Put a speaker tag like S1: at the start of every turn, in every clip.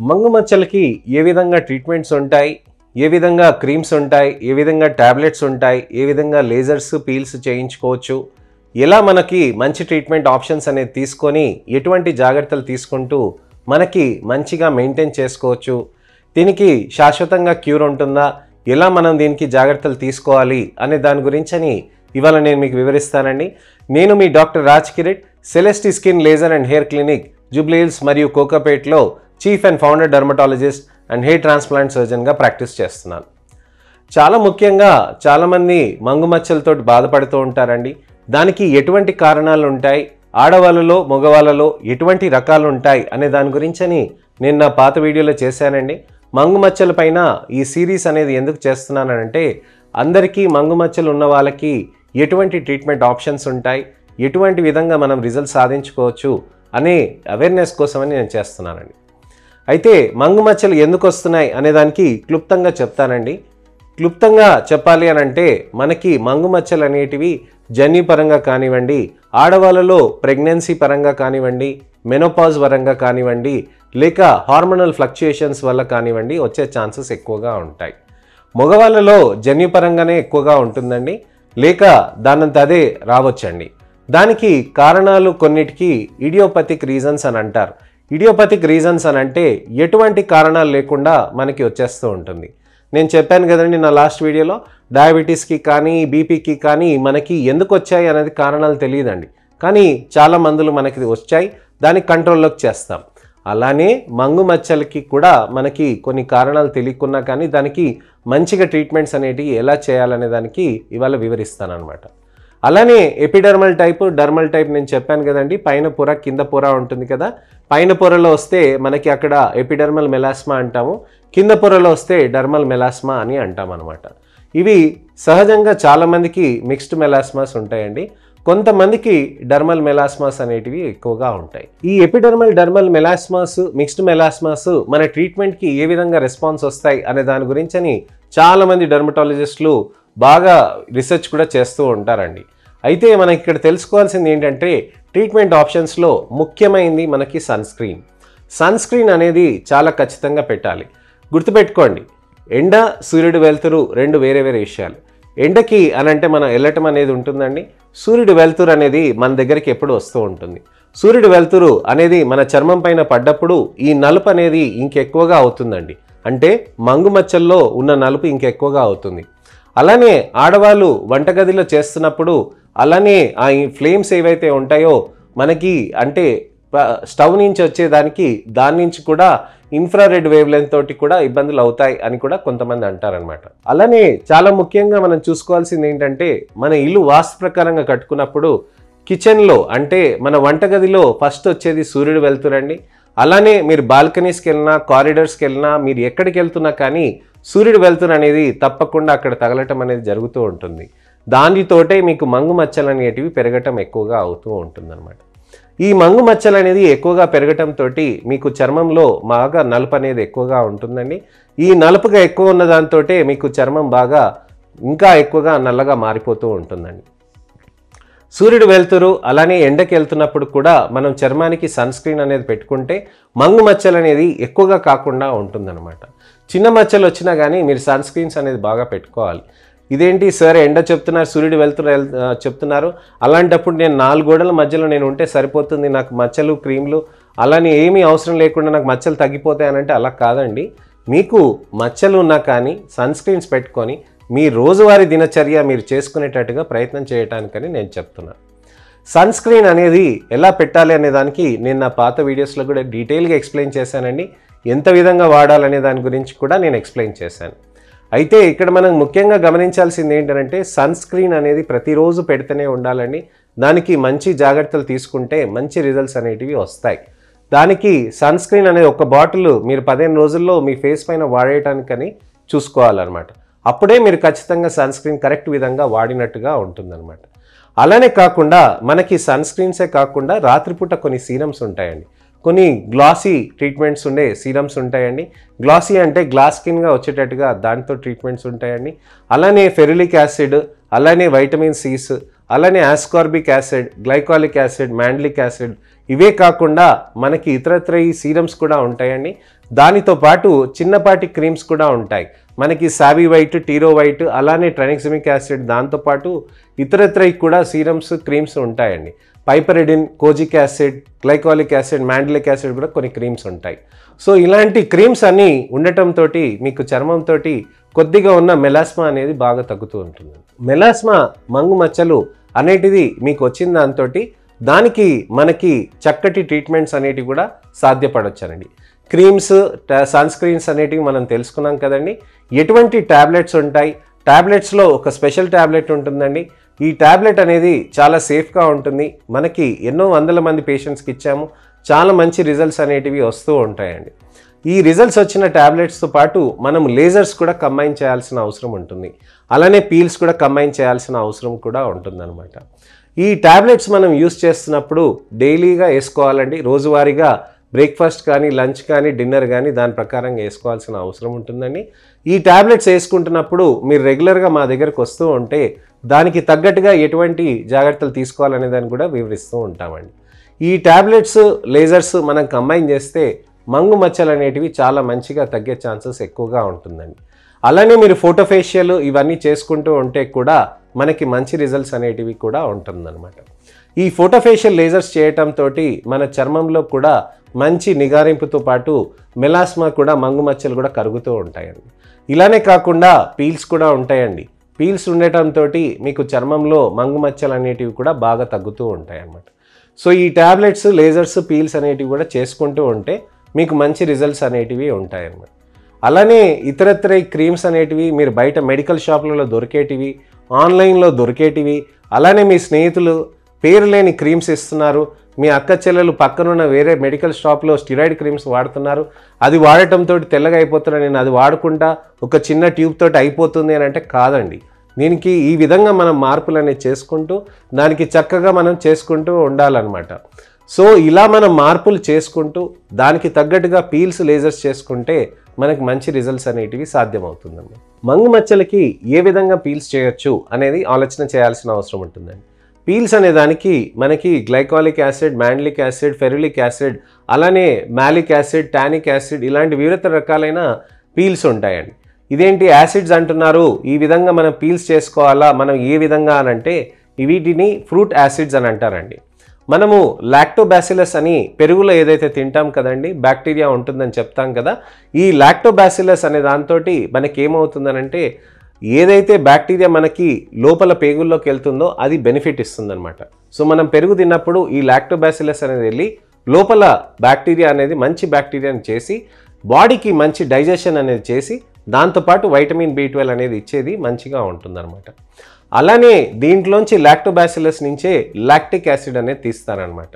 S1: మంగు మచ్చలకి ఏ విధంగా ట్రీట్మెంట్స్ ఉంటాయి, ఏ విధంగా క్రీమ్స్ ఉంటాయి, ఏ విధంగా టాబ్లెట్స్ ఉంటాయి, ఏ విధంగా లేజర్స్ పీల్స్ చేయించుకోవచ్చు, ఎలా మనకి మంచి ట్రీట్మెంట్ ఆప్షన్స్ అనేది తీసుకొని ఎటువంటి జాగ్రత్తలు తీసుకుంటూ మనకి మంచిగా మెయింటైన్ చేసుకోవచ్చు, దీనికి శాశ్వతంగా క్యూర్ ఉంటుందా, ఎలా మనం దీనికి జాగ్రత్తలు తీసుకోవాలి అనే దాని గురించి ఇవాళ నేను మీకు వివరిస్తానండి. నేను మీ doctor Raj Kirit, Celesti skin laser and hair clinic, Jubilee Hills మరియు కోకాపేట్లో chief and founder dermatologist and hair transplant సర్జన్గా ప్రాక్టీస్ చేస్తున్నాను. చాలా ముఖ్యంగా చాలామంది మంగు మచ్చలతో బాధపడుతూ ఉంటారండి. దానికి ఎటువంటి కారణాలు ఉంటాయి, ఆడవాళ్ళలో మగవాళ్ళలో ఎటువంటి రకాలు ఉంటాయి అనే దాని గురించి నేను నా పాత వీడియోలో చేశానండి. మంగు మచ్చల పైన ఈ సిరీస్ అనేది ఎందుకు చేస్తున్నానంటే అందరికీ మంగు మచ్చలు ఉన్న వాళ్ళకి ఎటువంటి ట్రీట్మెంట్ ఆప్షన్స్ ఉంటాయి, ఎటువంటి విధంగా మనం రిజల్ట్ సాధించుకోవచ్చు అనే అవేర్నెస్ కోసమని నేను చేస్తున్నానండి. అయితే మంగు మచ్చలు ఎందుకు వస్తున్నాయి అనే దానికి క్లుప్తంగా చెప్తానండి. క్లుప్తంగా చెప్పాలి అని అంటే మనకి మంగు మచ్చలు అనేటివి జన్యుపరంగా కానివ్వండి, ఆడవాళ్ళలో ప్రెగ్నెన్సీ పరంగా కానివ్వండి, మెనోపాజ్ పరంగా కానివ్వండి, లేక హార్మోనల్ ఫ్లక్చుయేషన్స్ వల్ల కానివ్వండి వచ్చే ఛాన్సెస్ ఎక్కువగా ఉంటాయి. మగవాళ్ళలో జన్యుపరంగానే ఎక్కువగా ఉంటుందండి, లేక దానంత అదే రావచ్చండి. దానికి కారణాలు కొన్నిటికి ఇడియోపతిక్ రీజన్స్ అని అంటారు. ఇడియోపతిక్ రీజన్స్ అని అంటే ఎటువంటి కారణాలు లేకుండా మనకి వచ్చేస్తూ ఉంటుంది. నేను చెప్పాను కదండి నా లాస్ట్ వీడియోలో, డయాబెటీస్కి కానీ బీపీకి కానీ మనకి ఎందుకు వచ్చాయి అనేది కారణాలు తెలియదండి, కానీ చాలా మందులు మనకి వచ్చాయి, దానికి కంట్రోల్లోకి చేస్తాం. అలానే మంగు మచ్చలకి కూడా మనకి కొన్ని కారణాలు తెలియకున్నా కానీ దానికి మంచిగా ట్రీట్మెంట్స్ అనేటివి ఎలా చేయాలనే దానికి ఇవాళ వివరిస్తాను అనమాట. అలానే ఎపిడర్మల్ టైప్, డర్మల్ టైప్ నేను చెప్పాను కదండి, పైన పొర కింద పొర ఉంటుంది కదా. పైన పొరలో వస్తే మనకి అక్కడ ఎపిడర్మల్ మెలాస్మా అంటాము, కింద పొరలో వస్తే డర్మల్ మెలాస్మా అని అంటాం అనమాట. ఇవి సహజంగా చాలామందికి మిక్స్డ్ మెలాస్మాస్ ఉంటాయండి, కొంతమందికి డర్మల్ మెలాస్మాస్ అనేటివి ఎక్కువగా ఉంటాయి. ఈ ఎపిడర్మల్ డర్మల్ మెలాస్మాస్, మిక్స్డ్ మెలాస్మాస్ మన ట్రీట్మెంట్కి ఏ విధంగా రెస్పాన్స్ వస్తాయి అనే దాని గురించి చాలామంది డర్మటాలజిస్టులు బాగా రీసెర్చ్ కూడా చేస్తూ ఉంటారండి. అయితే మనకి ఇక్కడ తెలుసుకోవాల్సింది ఏంటంటే ట్రీట్మెంట్ ఆప్షన్స్లో ముఖ్యమైనది మనకి సన్ స్క్రీన్. సన్ స్క్రీన్ అనేది చాలా ఖచ్చితంగా పెట్టాలి. గుర్తుపెట్టుకోండి, ఎండ సూర్యుడు వెలుతురు రెండు వేరే వేరే విషయాలు. ఎండకి అనంటే మనం వెళ్ళటం అనేది ఉంటుందండి, సూర్యుడు వెలుతురు అనేది మన దగ్గరికి ఎప్పుడు వస్తూ ఉంటుంది. సూర్యుడు వెలుతురు అనేది మన చర్మం పైన పడ్డప్పుడు ఈ నలుపు అనేది ఇంకెక్కువగా అవుతుందండి, అంటే మంగు మచ్చల్లో ఉన్న నలుపు ఇంకెక్కువగా అవుతుంది. అలానే ఆడవాళ్ళు వంటగదిలో చేస్తున్నప్పుడు అలానే ఆ ఫ్లేమ్స్ ఏవైతే ఉంటాయో మనకి అంటే స్టవ్ నుంచి వచ్చేదానికి దాని నుంచి కూడా ఇన్ఫ్రారెడ్ వేవ్ లెంత్ తోటి కూడా ఇబ్బందులు అవుతాయి అని కూడా కొంతమంది అంటారనమాట. అలానే చాలా ముఖ్యంగా మనం చూసుకోవాల్సింది ఏంటంటే మన ఇల్లు వాస్తు ప్రకారంగా కట్టుకున్నప్పుడు కిచెన్లో అంటే మన వంటగదిలో ఫస్ట్ వచ్చేది సూర్యుడు వెళ్తురండి. అలానే మీరు బాల్కనీస్కి వెళ్ళినా, కారిడార్స్కి వెళ్ళినా, మీరు ఎక్కడికి వెళ్తున్నా కానీ సూర్యుడు వెలుతురు అనేది తప్పకుండా అక్కడ తగలటం అనేది జరుగుతూ ఉంటుంది. దానితోటే మీకు మంగు మచ్చలు అనేటివి పెరగటం ఎక్కువగా అవుతూ ఉంటుందన్నమాట. ఈ మంగు మచ్చలు అనేది ఎక్కువగా పెరగటంతో మీకు చర్మంలో బాగా నలుపు అనేది ఎక్కువగా ఉంటుందండి. ఈ నలుపుగా ఎక్కువ ఉన్న దాంతో మీకు చర్మం బాగా ఇంకా ఎక్కువగా నల్లగా మారిపోతూ ఉంటుందండి. సూర్యుడు వెలుతురు అలానే ఎండకి వెళ్తున్నప్పుడు కూడా మనం చర్మానికి సన్ స్క్రీన్ అనేది పెట్టుకుంటే మంగు మచ్చలు అనేది ఎక్కువగా కాకుండా ఉంటుందన్నమాట. చిన్న మచ్చలు వచ్చినా కానీ మీరు సన్ స్క్రీన్స్ అనేది బాగా పెట్టుకోవాలి. ఇదేంటి సార్ ఎండ చెప్తున్నారు, సూర్యుడు వెలుతురు చెప్తున్నారు, అలాంటప్పుడు నేను 4 గోడల మధ్యలో నేను ఉంటే సరిపోతుంది, నాకు మచ్చలు క్రీమ్లు అలానే ఏమీ అవసరం లేకుండా నాకు మచ్చలు తగ్గిపోతాయనంటే అలా కాదండి. మీకు మచ్చలు ఉన్నా కానీ సన్ స్క్రీన్స్ పెట్టుకొని మీ రోజువారీ దినచర్య మీరు చేసుకునేటట్టుగా ప్రయత్నం చేయటానికని నేను చెప్తున్నాను. సన్ స్క్రీన్ అనేది ఎలా పెట్టాలి అనే దానికి నేను నా పాత వీడియోస్లో కూడా డీటెయిల్గా ఎక్స్ప్లెయిన్ చేశానండి. ఎంత విధంగా వాడాలనే దాని గురించి కూడా నేను ఎక్స్ప్లెయిన్ చేశాను. అయితే ఇక్కడ మనం ముఖ్యంగా గమనించాల్సింది ఏంటంటే సన్ స్క్రీన్ అనేది ప్రతిరోజు పెడితేనే ఉండాలండి. దానికి మంచి జాగ్రత్తలు తీసుకుంటే మంచి రిజల్ట్స్ అనేటివి వస్తాయి. దానికి సన్ స్క్రీన్ అనేది ఒక బాటిల్ మీరు 15 రోజుల్లో మీ ఫేస్ పైన వాడేయటానికని చూసుకోవాలన్నమాట. అప్పుడే మీరు ఖచ్చితంగా సన్ స్క్రీన్ కరెక్ట్ విధంగా వాడినట్టుగా ఉంటుందన్నమాట. అలానే కాకుండా మనకి సన్ స్క్రీన్సే కాకుండా రాత్రిపూట కొన్ని సీరమ్స్ ఉంటాయండి, కొన్ని గ్లాసీ ట్రీట్మెంట్స్ ఉండే సీరమ్స్ ఉంటాయండి. గ్లాసీ అంటే గ్లాస్ స్కిన్గా వచ్చేటట్టుగా దాంతో ట్రీట్మెంట్స్ ఉంటాయండి. అలానే ఫెరులిక్ యాసిడ్, అలానే వైటమిన్ సిస్, అలానే ascorbic acid, glycolic acid, mandelic acid, ఇవే కాకుండా మనకి ఇతరత్ర ఈ సీరమ్స్ కూడా ఉంటాయండి. దానితో పాటు చిన్నపాటి క్రీమ్స్ కూడా ఉంటాయి. మనకి సావి వైట్, టీరో వైట్, అలానే ట్రైనిక్సిమిక్ యాసిడ్, దాంతోపాటు ఇతరత్ర కూడా సీరమ్స్, క్రీమ్స్ ఉంటాయండి. Piperidine, kojic acid, glycolic acid, mandelic acid కూడా కొన్ని క్రీమ్స్ ఉంటాయి. సో ఇలాంటి క్రీమ్స్ అన్నీ ఉండటంతో మీకు చర్మంతో కొద్దిగా ఉన్న మెలాస్మా అనేది బాగా తగ్గుతూ ఉంటుంది. మెలాస్మా, మంగు మచ్చలు అనేటిది మీకు వచ్చిన దాంతో దానికి మనకి చక్కటి ట్రీట్మెంట్స్ అనేటివి కూడా సాధ్యపడొచ్చండి. క్రీమ్స్, సన్ స్క్రీన్స్ అనేటివి మనం తెలుసుకున్నాం కదండి. ఎటువంటి ట్యాబ్లెట్స్ ఉంటాయి, ట్యాబ్లెట్స్లో ఒక స్పెషల్ ట్యాబ్లెట్ ఉంటుందండి. ఈ ట్యాబ్లెట్ అనేది చాలా సేఫ్గా ఉంటుంది. మనకి ఎన్నో వందల మంది పేషెంట్స్కి ఇచ్చాము, చాలా మంచి రిజల్ట్స్ అనేటివి వస్తూ ఉంటాయండి. ఈ రిజల్ట్స్ వచ్చిన ట్యాబ్లెట్స్తో పాటు మనం లేజర్స్ కూడా కంబైన్ చేయాల్సిన అవసరం ఉంటుంది. అలానే పీల్స్ కూడా కంబైన్ చేయాల్సిన అవసరం కూడా ఉంటుందన్నమాట. ఈ ట్యాబ్లెట్స్ మనం యూస్ చేస్తున్నప్పుడు డైలీగా వేసుకోవాలండి. రోజువారీగా బ్రేక్ఫాస్ట్ కానీ, లంచ్ కానీ, డిన్నర్ కానీ దాని ప్రకారంగా వేసుకోవాల్సిన అవసరం ఉంటుందండి. ఈ ట్యాబ్లెట్స్ వేసుకుంటున్నప్పుడు మీరు రెగ్యులర్గా మా దగ్గరకు వస్తూ ఉంటే దానికి తగ్గట్టుగా ఎటువంటి జాగ్రత్తలు తీసుకోవాలనే దాన్ని కూడా వివరిస్తూ ఉంటామండి. ఈ ట్యాబ్లెట్స్, లేజర్స్ మనం కంబైన్ చేస్తే మంగు మచ్చలు అనేటివి చాలా మంచిగా తగ్గే ఛాన్సెస్ ఎక్కువగా ఉంటుందండి. అలానే మీరు ఫోటోఫేషియల్ ఇవన్నీ చేసుకుంటూ ఉంటే కూడా మనకి మంచి రిజల్ట్స్ అనేటివి కూడా ఉంటుందన్నమాట. ఈ ఫోటోఫేషియల్ లేజర్స్ చేయటంతో మన చర్మంలో కూడా మంచి నిగారింపుతో పాటు మెలాస్మా కూడా, మంగు మచ్చలు కూడా కరుగుతూ ఉంటాయండి. ఇలానే కాకుండా పీల్స్ కూడా ఉంటాయండి. పీల్స్ ఉండటంతో మీకు చర్మంలో మంగు మచ్చలు అనేటివి కూడా బాగా తగ్గుతూ ఉంటాయి అన్నమాట. సో ఈ ట్యాబ్లెట్స్, లేజర్స్, పీల్స్ అనేటివి కూడా చేసుకుంటూ ఉంటే మీకు మంచి రిజల్ట్స్ అనేటివి ఉంటాయన్నమాట. అలానే ఇతరత్ర క్రీమ్స్ అనేటివి మీరు బయట మెడికల్ షాపులలో దొరికేటివి, ఆన్లైన్లో దొరికేటివి, అలానే మీ స్నేహితులు పేరు లేని క్రీమ్స్ ఇస్తున్నారు, మీ అక్క చెల్లెలు పక్కనున్న వేరే మెడికల్ షాప్లో స్టిరాయిడ్ క్రీమ్స్ వాడుతున్నారు, అది వాడటంతో తెల్లగా అయిపోతున్నా, నేను అది వాడుకుంటా ఒక చిన్న ట్యూబ్ తోటి అయిపోతుంది అని అంటే కాదండి. దీనికి ఈ విధంగా మనం మార్పులు అనేది చేసుకుంటూ దానికి చక్కగా మనం చేసుకుంటూ ఉండాలన్నమాట. సో ఇలా మనం మార్పులు చేసుకుంటూ దానికి తగ్గట్టుగా పీల్స్, లేజర్స్ చేసుకుంటే మనకి మంచి రిజల్ట్స్ అనేటివి సాధ్యమవుతుందండి. మంగు మచ్చలకి ఏ విధంగా పీల్స్ చేయొచ్చు అనేది ఆలోచన చేయాల్సిన అవసరం ఉంటుందండి. పీల్స్ అనే దానికి మనకి glycolic acid, mandelic acid, ferulic acid, అలానే మాలిక్ యాసిడ్, టానిక్ యాసిడ్ ఇలాంటి వివిధ రకాలైన పీల్స్ ఉంటాయండి. ఇదేంటి యాసిడ్స్ అంటున్నారు, ఈ విధంగా మనం పీల్స్ చేసుకోవాలా, మనం ఏ విధంగా అని అంటే వీటిని ఫ్రూట్ యాసిడ్స్ అని అంటారండి. మనము లాక్టోబాసిలస్ అని పెరుగులో ఏదైతే తింటాం కదండి, బ్యాక్టీరియా ఉంటుందని చెప్తాం కదా, ఈ లాక్టోబాసిలస్ అనే దాంతో మనకి ఏమవుతుందనంటే ఏదైతే బ్యాక్టీరియా మనకి లోపల పేగుల్లోకి వెళ్తుందో అది బెనిఫిట్ ఇస్తుందన్నమాట. సో మనం పెరుగు తిన్నప్పుడు ఈ లాక్టోబాసిలస్ అనేది వెళ్ళి లోపల బ్యాక్టీరియా అనేది మంచి బ్యాక్టీరియాని చేసి బాడీకి మంచి డైజెషన్ అనేది చేసి దాంతోపాటు వైటమిన్ B12 అనేది ఇచ్చేది మంచిగా ఉంటుందన్నమాట. అలానే దీంట్లోంచి లాక్టోబాసిలస్ నుంచే లాక్టిక్ యాసిడ్ అనేది తీస్తారనమాట.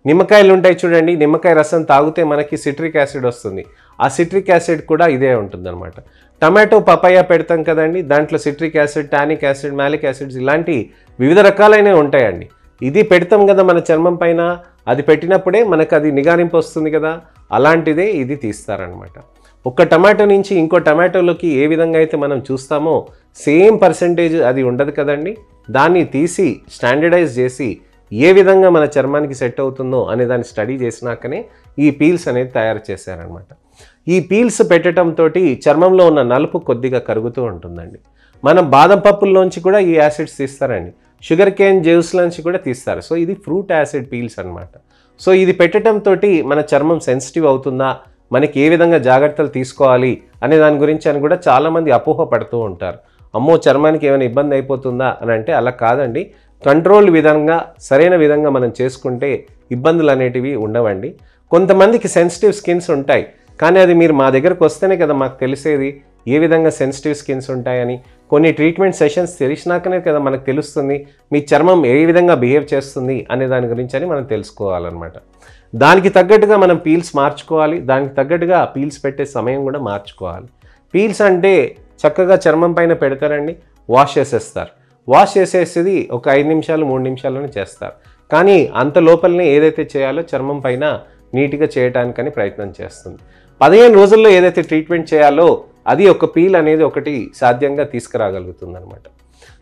S1: నిమ్మకాయలు ఉంటాయి చూడండి, నిమ్మకాయ రసం తాగితే మనకి సిట్రిక్ యాసిడ్ వస్తుంది, ఆ సిట్రిక్ యాసిడ్ కూడా ఇదే ఉంటుందన్నమాట. టమాటో, పపాయ పెడతాం కదండి, దాంట్లో citric acid, tonic acid, Malik acids ఇలాంటి వివిధ రకాలైనవి ఉంటాయండి. ఇది పెడతాం కదా మన చర్మం పైన, అది పెట్టినప్పుడే మనకు అది నిగారింపు వస్తుంది కదా, అలాంటిదే ఇది తీస్తారనమాట. ఒక టమాటో నుంచి ఇంకో టమాటోలోకి ఏ విధంగా అయితే మనం చూస్తామో సేమ్ పర్సెంటేజ్ అది ఉండదు కదండి, దాన్ని తీసి స్టాండర్డైజ్ చేసి ఏ విధంగా మన చర్మానికి సెట్ అవుతుందో అనే దాన్ని స్టడీ చేసినాకనే ఈ పీల్స్ అనేది తయారు చేశారనమాట. ఈ పీల్స్ పెట్టడంతో చర్మంలో ఉన్న నలుపు కొద్దిగా కరుగుతూ ఉంటుందండి. మనం బాదం పప్పుల్లోంచి కూడా ఈ యాసిడ్స్ తీస్తారండి, షుగర్ కేన్ జ్యూస్ నుంచి కూడా తీస్తారు. సో ఇది ఫ్రూట్ యాసిడ్ పీల్స్ అనమాట. సో ఇది పెట్టడంతో మన చర్మం సెన్సిటివ్ అవుతుందా, మనకి ఏ విధంగా జాగ్రత్తలు తీసుకోవాలి అనే దాని గురించి అని కూడా చాలామంది అపోహ పడుతూ ఉంటారు. అమ్మో చర్మానికి ఏమైనా ఇబ్బంది అయిపోతుందా అని అంటే అలా కాదండి. కంట్రోల్ విధంగా సరైన విధంగా మనం చేసుకుంటే ఇబ్బందులు అనేటివి ఉండవండి. కొంతమందికి సెన్సిటివ్ స్కిన్స్ ఉంటాయి, కానీ అది మీరు మా దగ్గరకు వస్తేనే కదా మాకు తెలిసేది ఏ విధంగా సెన్సిటివ్ స్కిన్స్ ఉంటాయని. కొన్ని ట్రీట్మెంట్ సెషన్స్ తెలిసినాకనే కదా మనకు తెలుస్తుంది మీ చర్మం ఏ విధంగా బిహేవ్ చేస్తుంది అనే దాని గురించి అని మనం తెలుసుకోవాలన్నమాట. దానికి తగ్గట్టుగా మనం పీల్స్ మార్చుకోవాలి, దానికి తగ్గట్టుగా పీల్స్ పెట్టే సమయం కూడా మార్చుకోవాలి. పీల్స్ అంటే చక్కగా చర్మం పైన పెడతారండి, వాష్ చేసేస్తారు. వాష్ చేసేసేది ఒక 5 నిమిషాలు 3 నిమిషాల్లోనే చేస్తారు. కానీ అంత లోపలనే ఏదైతే చేయాలో చర్మం పైన నీట్గా చేయడానికని ప్రయత్నం చేస్తుంది. 15 రోజుల్లో ఏదైతే ట్రీట్మెంట్ చేయాలో అది ఒక పీల్ అనేది ఒకటి సాధ్యంగా తీసుకురాగలుగుతుంది అనమాట.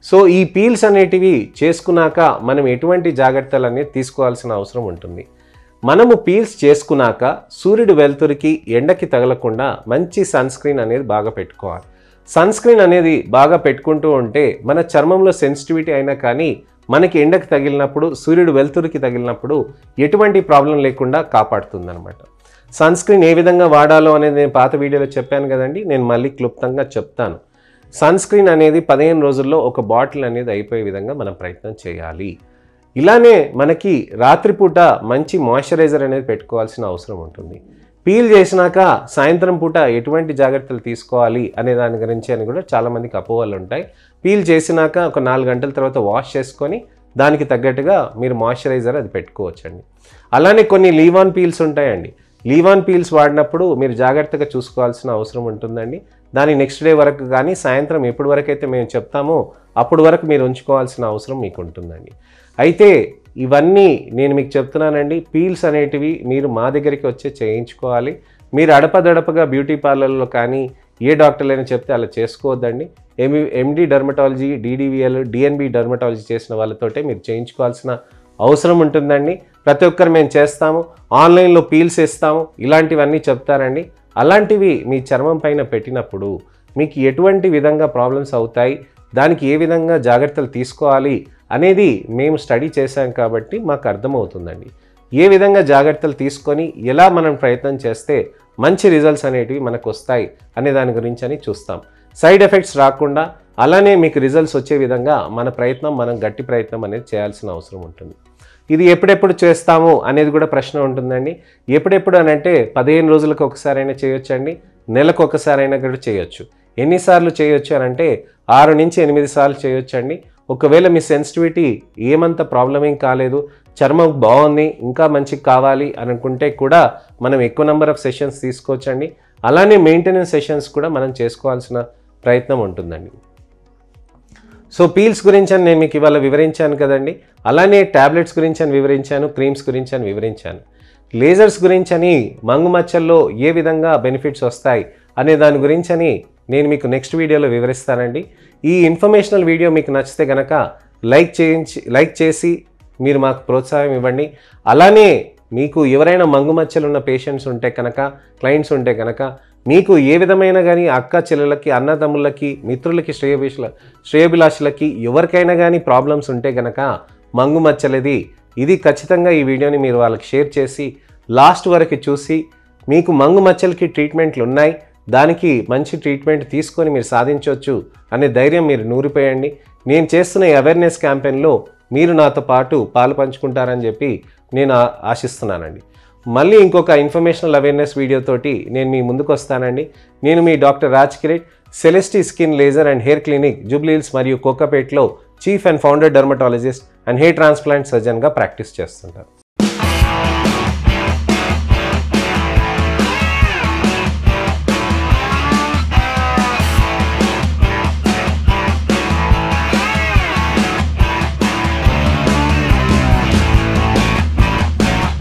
S1: సో ఈ పీల్స్ అనేటివి చేసుకున్నాక మనం ఎటువంటి జాగ్రత్తలు అనేది తీసుకోవాల్సిన అవసరం ఉంటుంది. మనము పీల్స్ చేసుకున్నాక సూర్యుడి వెలుతురికి ఎండకి తగలకుండా మంచి సన్ స్క్రీన్ అనేది బాగా పెట్టుకోవాలి. సన్ స్క్రీన్ అనేది బాగా పెట్టుకుంటూ ఉంటే మన చర్మంలో సెన్సిటివిటీ అయినా కానీ మనకి ఎండకి తగిలినప్పుడు సూర్యుడు వెలుతురికి తగిలినప్పుడు ఎటువంటి ప్రాబ్లం లేకుండా కాపాడుతుందన్నమాట. సన్ స్క్రీన్ ఏ విధంగా వాడాలో అనేది నేను పాత వీడియోలో చెప్పాను కదండి, నేను మళ్ళీ క్లుప్తంగా చెప్తాను. సన్ స్క్రీన్ అనేది 15 రోజుల్లో ఒక బాటిల్ అనేది అయిపోయే విధంగా మనం ప్రయత్నం చేయాలి. ఇలానే మనకి రాత్రిపూట మంచి మాయిశ్చరైజర్ అనేది పెట్టుకోవాల్సిన అవసరం ఉంటుంది. పీల్ చేసినాక సాయంత్రం పూట ఎటువంటి జాగ్రత్తలు తీసుకోవాలి అనే దాని గురించి అని కూడా చాలామందికి అపోహలు ఉంటాయి. పీల్ చేసినాక ఒక 4 గంటల తర్వాత వాష్ చేసుకొని దానికి తగ్గట్టుగా మీరు మాయిశ్చరైజర్ అది పెట్టుకోవచ్చండి. అలానే కొన్ని లీవ్ ఆన్ పీల్స్ ఉంటాయండి. లీవ్ ఆన్ పీల్స్ వాడినప్పుడు మీరు జాగ్రత్తగా చూసుకోవాల్సిన అవసరం ఉంటుందండి. దాని నెక్స్ట్ డే వరకు కానీ సాయంత్రం ఎప్పటి వరకు అయితే మేము చెప్తామో అప్పటి వరకు మీరు ఉంచుకోవాల్సిన అవసరం మీకు ఉంటుందండి. అయితే ఇవన్నీ నేను మీకు చెప్తున్నానండి, పీల్స్ అనేటివి మీరు మా దగ్గరికి వచ్చి చేయించుకోవాలి. మీరు అడపదడపగా బ్యూటీ పార్లర్లో కానీ ఏ డాక్టర్లైనా చెప్తే అలా చేసుకోవద్దండి. ఎండి డర్మటాలజీ, డిడివిఎల్, డిఎన్బి డర్మటాలజీ చేసిన వాళ్ళతోటే మీరు చేయించుకోవాల్సిన అవసరం ఉంటుందండి. ప్రతి ఒక్కరు మేము చేస్తాము, ఆన్లైన్లో పీల్స్ ఇస్తాము, ఇలాంటివన్నీ చెప్తారండి. అలాంటివి మీ చర్మం పైన పెట్టినప్పుడు మీకు ఎటువంటి విధంగా ప్రాబ్లమ్స్ అవుతాయి, దానికి ఏ విధంగా జాగ్రత్తలు తీసుకోవాలి అనేది మేము స్టడీ చేశాం కాబట్టి మాకు అర్థమవుతుందండి. ఏ విధంగా జాగ్రత్తలు తీసుకొని ఎలా మనం ప్రయత్నం చేస్తే మంచి రిజల్ట్స్ అనేటివి మనకు వస్తాయి అనే దాని గురించి అని చూస్తాం. సైడ్ ఎఫెక్ట్స్ రాకుండా అలానే మీకు రిజల్ట్స్ వచ్చే విధంగా మనం గట్టి ప్రయత్నం అనేది చేయాల్సిన అవసరం ఉంటుంది. ఇది ఎప్పుడెప్పుడు చేస్తాము అనేది కూడా ప్రశ్న ఉంటుందండి. ఎప్పుడెప్పుడు అని అంటే 15 రోజులకు ఒకసారైనా చేయొచ్చండి, నెలకు ఒకసారైనా కూడా చేయొచ్చు. ఎన్నిసార్లు చేయొచ్చు అని అంటే 6 నుంచి 8 సార్లు చేయొచ్చండి. ఒకవేళ మీ సెన్సిటివిటీ ఏమంత ప్రాబ్లం ఏం కాలేదు, చర్మం బాగుంది, ఇంకా మంచిగా కావాలి అని అనుకుంటే కూడా మనం ఎక్కువ నెంబర్ ఆఫ్ సెషన్స్ తీసుకోవచ్చండి. అలానే మెయింటెనెన్స్ సెషన్స్ కూడా మనం చేసుకోవాల్సిన ప్రయత్నం ఉంటుందండి. సో పీల్స్ గురించి అని నేను మీకు ఇవాళ వివరించాను కదండి. అలానే ట్యాబ్లెట్స్ గురించి అని వివరించాను, క్రీమ్స్ గురించి అని వివరించాను. లేజర్స్ గురించి అని మంగు మచ్చల్లో ఏ విధంగా బెనిఫిట్స్ వస్తాయి అనే దాని గురించి అని నేను మీకు నెక్స్ట్ వీడియోలో వివరిస్తానండి. ఈ ఇన్ఫర్మేషనల్ వీడియో మీకు నచ్చితే కనుక లైక్ చేసి మీరు మాకు ప్రోత్సాహం ఇవ్వండి. అలానే మీకు ఎవరైనా మంగు మచ్చలు ఉన్న పేషెంట్స్ ఉంటే కనుక, క్లయింట్స్ ఉంటే కనుక, మీకు ఏ విధమైన కానీ అక్క చెల్లెలకి, అన్నదమ్ములకి, మిత్రులకి, శ్రేయోభిలాషులకి ఎవరికైనా కానీ ప్రాబ్లమ్స్ ఉంటే కనుక మంగు మచ్చలది ఇది ఖచ్చితంగా ఈ వీడియోని మీరు వాళ్ళకి షేర్ చేసి లాస్ట్ వరకు చూసి మీకు మంగు మచ్చలకి ట్రీట్మెంట్లు ఉన్నాయి, దానికి మంచి ట్రీట్మెంట్ తీసుకొని మీరు సాధించవచ్చు అనే ధైర్యం మీరు నూరిపోయండి. నేను చేస్తున్న ఈ అవేర్నెస్ క్యాంపెయిన్లో మీరు నాతో పాటు పాలు పంచుకుంటారని చెప్పి నేను ఆశిస్తున్నానండి. మళ్ళీ ఇంకొక ఇన్ఫర్మేషనల్ అవేర్నెస్ వీడియోతోటి నేను మీ ముందుకు వస్తానండి. నేను మీ doctor Raj Kirit, Celesti skin laser and hair clinic, Jubilee Hills మరియు కోకాపేట్లో chief and founder dermatologist and hair transplant సర్జన్గా ప్రాక్టీస్ చేస్తుంటాను.